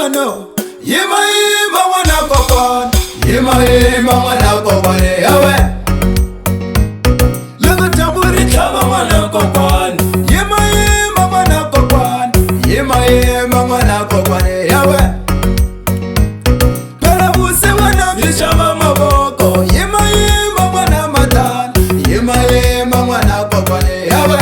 wano. Yima yima wana kokwan. Yima yima wana kokwane yawe. Laga tamburi tama wana kokwan. Yima yima wana kokwan. Yima yima wana kokwane yawe. Para use wana vishama maboko. Yima yima wana matan. Yima yima wana kokwane yawe.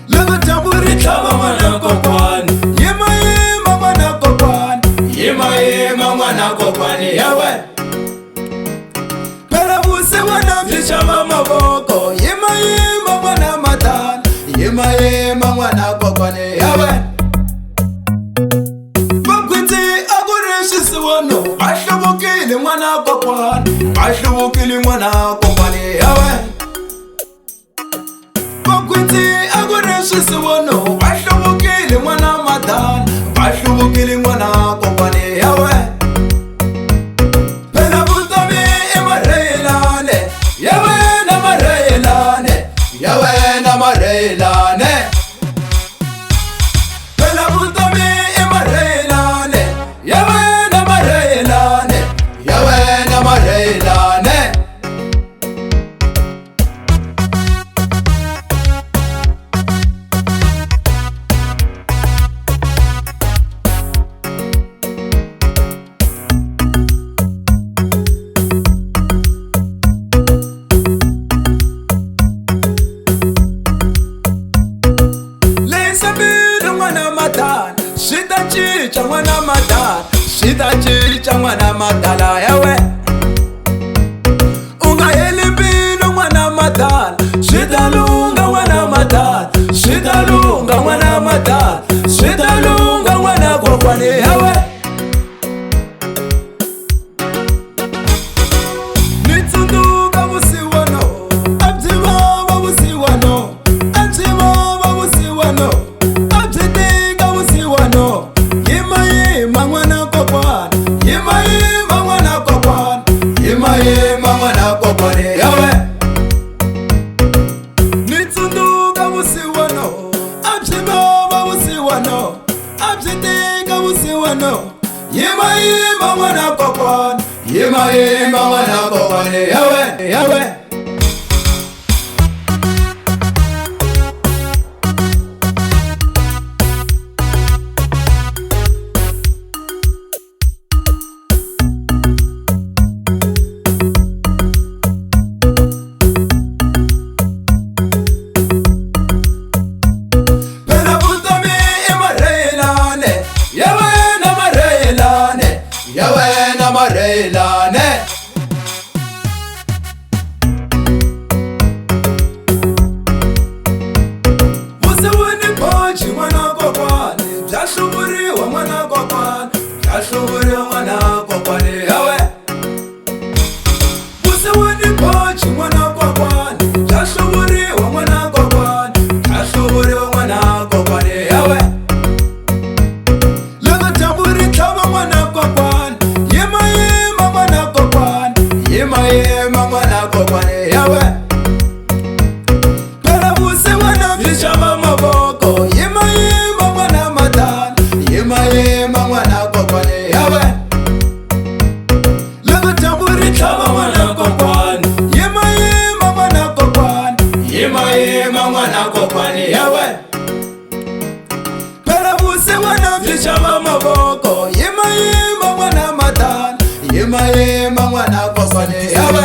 Laga tamburi tama wana kokwan. Yima yima wana kokwan. Yima yima wana kokwane yawe. Para use wana vishama maboko. Yima yima wana matan. Yima yima wana kokwane yawe. Wano ashobokile mwana kokwan, ashobokile mwana kokwane yawe. Bakwiti agoreshise wano ashobokile mwana matan, ashobokile mwana kokwane yawe. Pela butami emarelane, yawe na marelane, yawe na marelane. Pela butami emarelane, yawe Marelane. Lisa bidu mwana matan, shita chicha mwana matan, shita chicha mwana matala yawe. Shidalunga wana matan, shidalunga wana matan, shidalunga wana kokwane yawe. Nitsunduka busiwano, abjima babusiwano, abjima babusiwano, abjidinga busiwano. Yima yima wana kokwane, yima yima wana kokwane, yima yima wana kokwane yawe. Yima yima wana kokwan, yima yima wana kokwane yawe, yawe. Yawe na marelane. Musawani pochi mwana kokwane, jashuburi wa mwana kokwane, jashuburi wa mwana kokwane yawe. Musawani pochi mwana kokwane, jashuburi wa mwana kokwane, jashuburi wa mwana kokwane yawe. Laga tamburi tama mwana kokwane. Yima yima mwana kokwane yawe. Para buse wana vishama maboko. Yima yima mwana matan, yima yima mwana kokwane yawe. Laga tamburi tama mwana kokwane. Yima yima mwana kokwane, yima yima mwana kokwane yawe. Para buse wana vishama maboko. Yima yima mwana matan, yima yima mwana kokwane yawe.